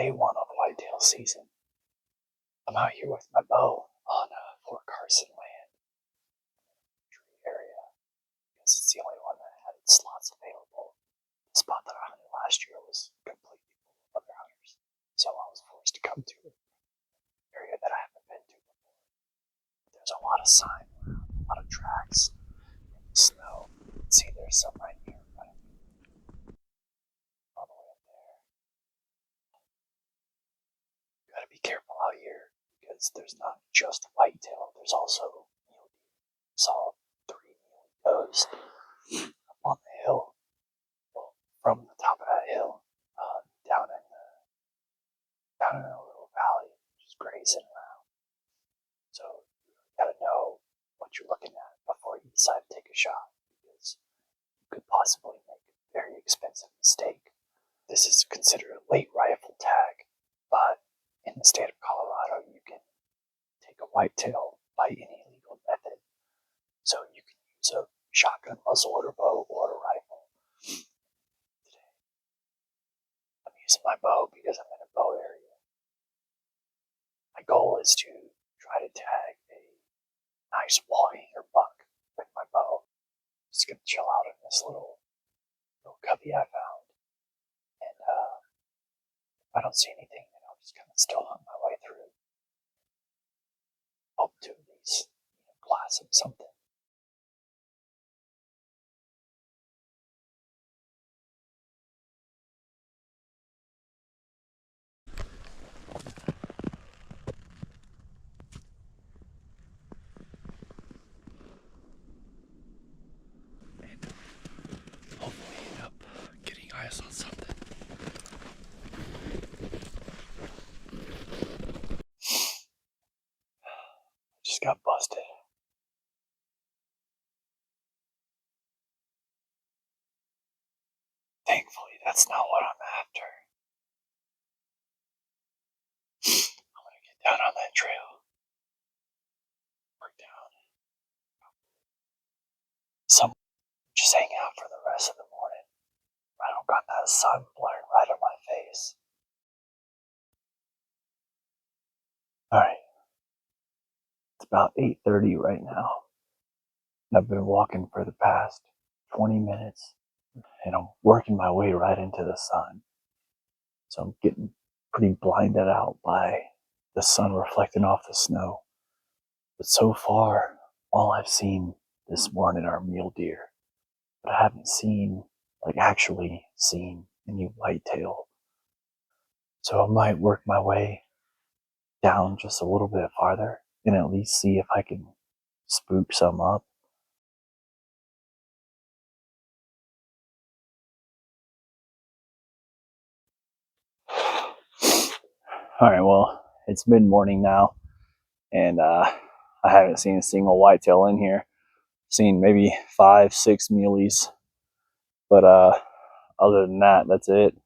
day one of whitetail season. I'm out here with my bow on Fort Carson land tree area because it's the only one that had slots available. The spot that I hunted last year was completely full of other hunters, so I was forced to come to an area that I haven't been to before. There's a lot of sign around, a lot of tracks in the snow. You can see there's some right here, right? All the way up there. You gotta be careful out here because there's not just whitetail, there's also mule deer. Saw 3 mule does up on the hill, well, from the top of that hill, down in a little valley, just grazing around. So you gotta know what you're looking at before you decide to take a shot, because you could possibly make a very expensive mistake. This is considered a late rifle tag, but in the state of Colorado, you can take a whitetail by any legal method. So you can use a shotgun muzzleloader bow or a rifle. Today, I'm using my bow because I'm in a bow area. My goal is to try to tag a nice wall-hanger buck with my bow. Just gonna chill out in this little cubby I found, and if I don't see anything, then I'll just kind of still hunt my way through. Hope to at least glass of something. Hopefully end up getting eyes on something. Just got busted. Thankfully, that's not what I'm after. I'm gonna get down on that trail. Work down. Some just hang out for the rest of the morning. I don't got that sun blaring right on my face. Alright. It's about 8:30 right now. I've been walking for the past 20 minutes, and I'm working my way right into the sun. So I'm getting pretty blinded out by the sun reflecting off the snow. But so far, all I've seen this morning are mule deer. But I haven't actually seen any whitetail. So I might work my way down just a little bit farther and at least see if I can spook some up. Alright, well, it's mid-morning now, and I haven't seen a single whitetail in here. Seen maybe 5, 6 muleys, but other than that, that's it.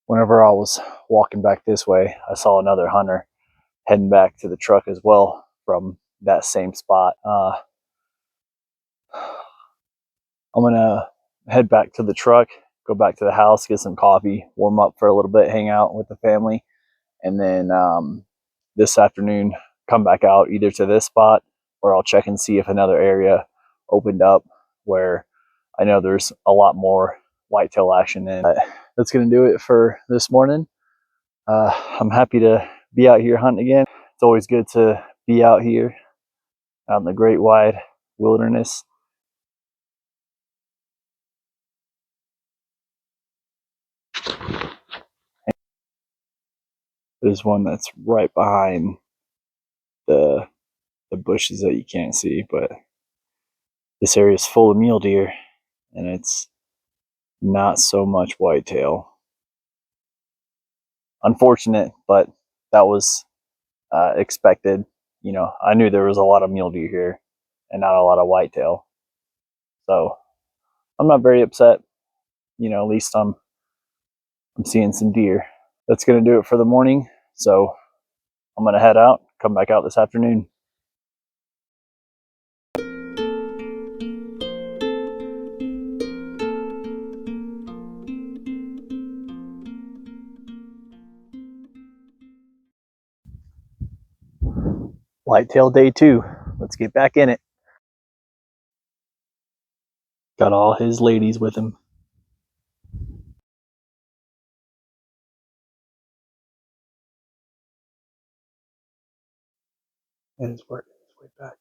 Whenever I was walking back this way, I saw another hunter heading back to the truck as well from that same spot. I'm gonna head back to the truck, go back to the house, get some coffee, warm up for a little bit, hang out with the family, and then this afternoon come back out either to this spot or I'll check and see if another area opened up where I know there's a lot more whitetail action in. That's gonna do it for this morning. I'm happy to be out here hunting again. It's always good to be out here out in the great wide wilderness. There's one that's right behind the bushes that you can't see, but this area is full of mule deer and it's not so much whitetail. Unfortunate, but that was expected. You know, I knew there was a lot of mule deer here and not a lot of whitetail, so I'm not very upset. You know, at least I'm seeing some deer. That's gonna do it for the morning, so I'm gonna head out, come back out this afternoon. Whitetail day 2. Let's get back in it. Got all his ladies with him. And it's working his way back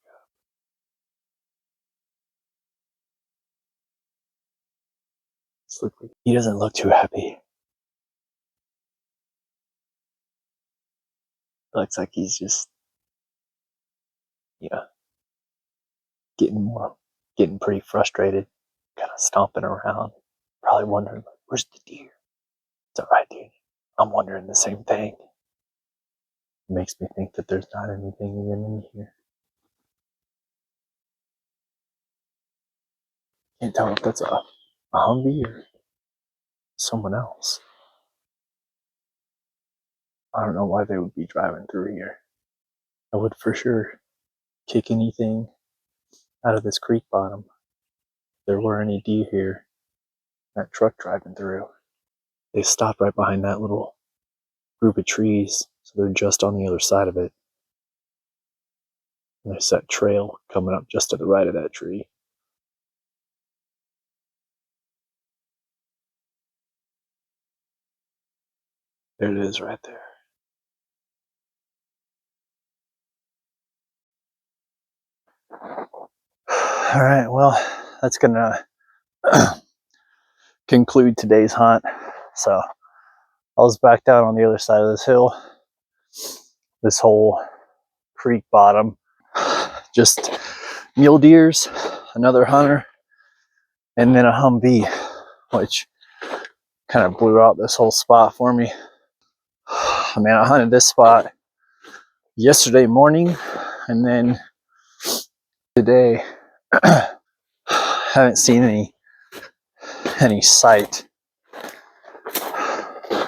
up. He doesn't look too happy. Looks like he's just, getting pretty frustrated, kind of stomping around, probably wondering, like, where's the deer? It's all right, dude. I'm wondering the same thing. It makes me think that there's not anything even in here. Can't tell if that's a Humvee or someone else. I don't know why they would be driving through here. I would for sure kick anything out of this creek bottom. If there were any deer here, that truck driving through. They stopped right behind that little group of trees, so they're just on the other side of it. And there's that trail coming up just to the right of that tree. There it is right there. All right, well, that's gonna conclude today's hunt. So I was back down on the other side of this hill, this whole creek bottom, just mule deers, another hunter, and then a Humvee, which kind of blew out this whole spot for me. I mean, I hunted this spot yesterday morning, and then today haven't seen any sight.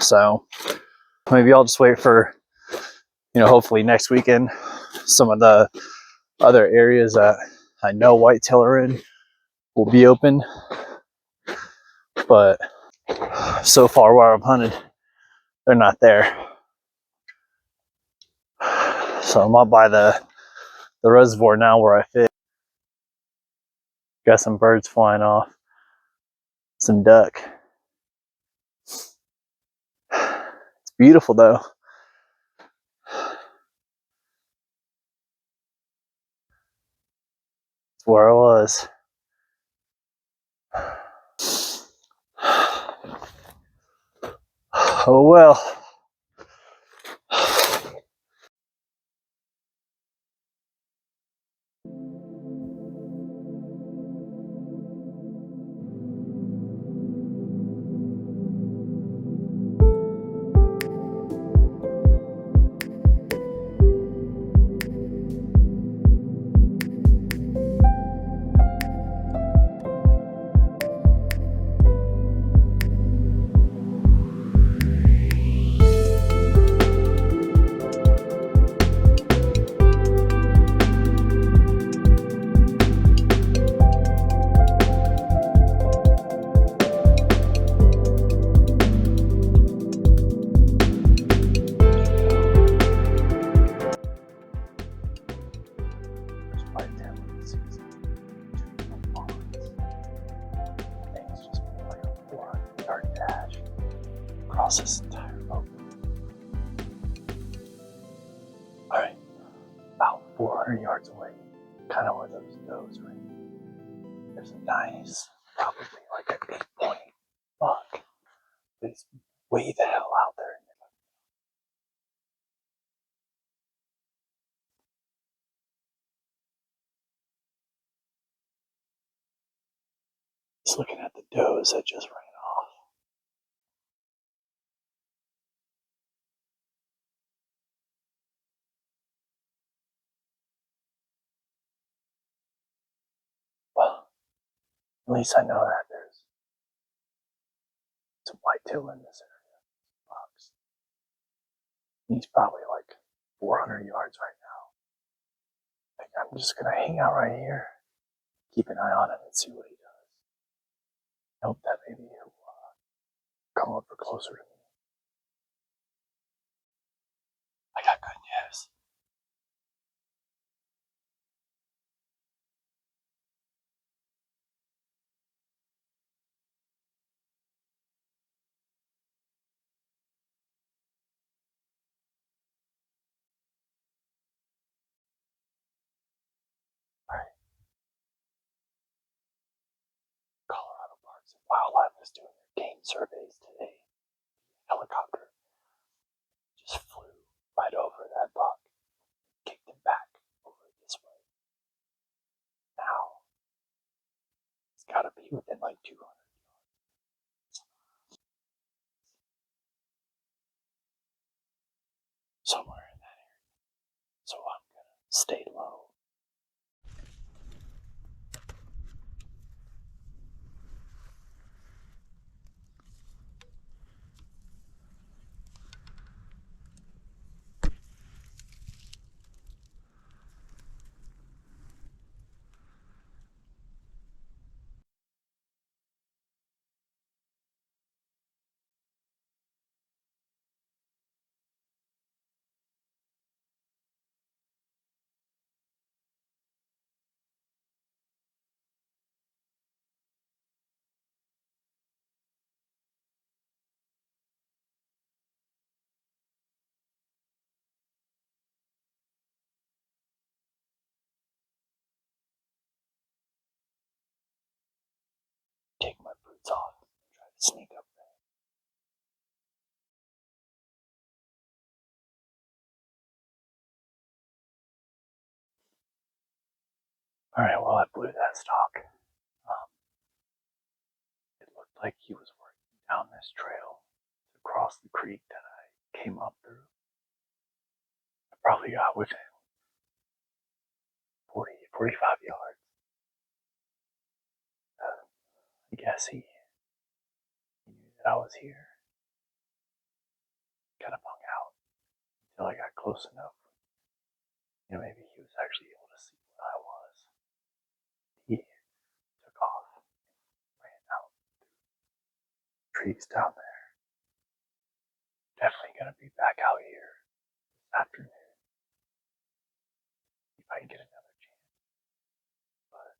So maybe I'll just wait for, hopefully next weekend, some of the other areas that I know whitetail are in will be open. But so far where I've hunted, they're not there. So I'm up by the reservoir now where I fit. Got some birds flying off, some duck. It's beautiful though. It's where I was. Oh well. Across this entire boat. Alright, about 400 yards away, kind of where those does right. There's a nice, probably like an 8-point buck. But he's way the hell out there. Just looking at the does that just ran off. Well, at least I know that there's some whitetail in this area. Bucks. He's probably like 400 yards right now. I'm just gonna hang out right here, keep an eye on him, and see what he does. I hope that maybe he'll come over closer to me. I got good news. was doing their game surveys today, helicopter just flew right over that buck, kicked him back over this way. Now, it's gotta be within like 200 yards. Somewhere in that area. So I'm gonna stay low. Take my boots off and try to sneak up there. Alright, well, I blew that stalk. It looked like he was working down this trail to cross the creek that I came up through. I probably got within 45 yards. I guess he knew that I was here. Kind of hung out until I got close enough. Maybe he was actually able to see where I was. He took off, ran out through trees down there. Definitely gonna be back out here this afternoon if I can get another chance. But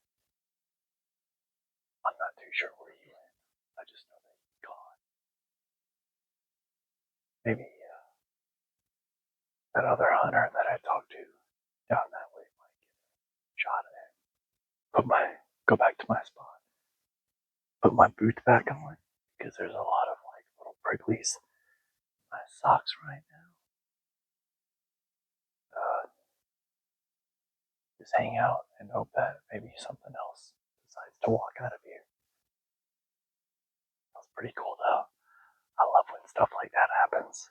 I'm not too sure where he went. I just know that he's gone. Maybe that other hunter that I talked to down that way might get a shot at him. Go back to my spot. Put my boots back on because there's a lot of like little pricklies in my socks right now. Just hang out and hope that maybe something else decides to walk out of here. That's pretty cool though. I love when stuff like that happens.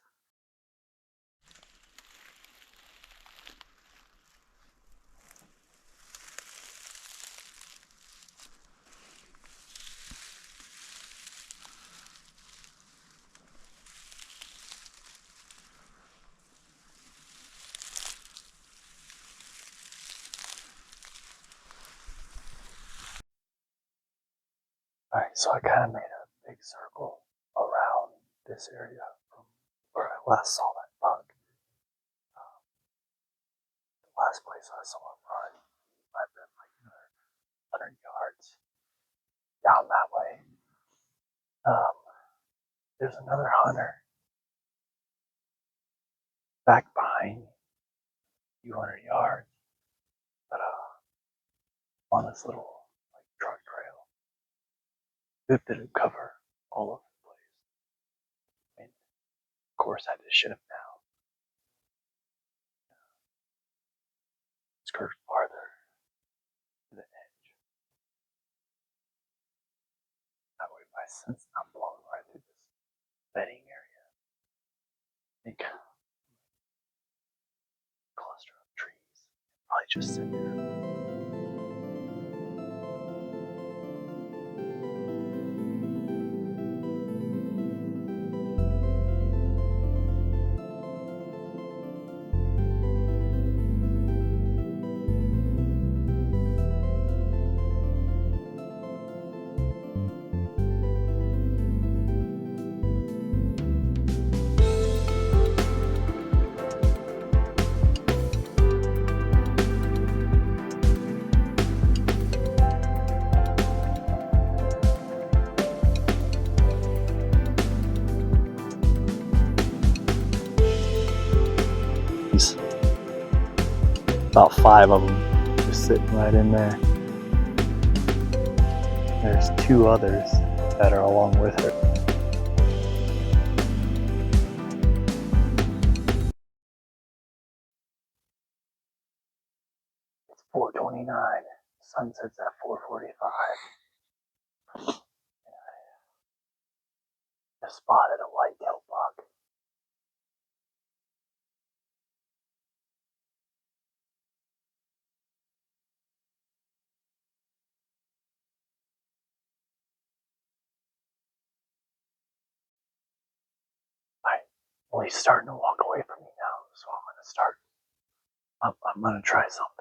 Alright, so I kind of made a big circle around this area from where I last saw that buck. The last place I saw him run might have been like another 100 yards down that way. There's another hunter back behind me, a few hundred yards, but on this little like truck trail. Good bit of cover all over the place. I mean, of course, I just should have now. Skirt farther to the edge. That way, my scent's not blowing right through this bedding area. Big cluster of trees. Probably just sit there. About 5 of them just sitting right in there. There's 2 others that are along with her. It's 4:29. Sunset's at 4:45. Just spotted a whitetail buck. Well, he's starting to walk away from me now, so I'm gonna start. I'm gonna try something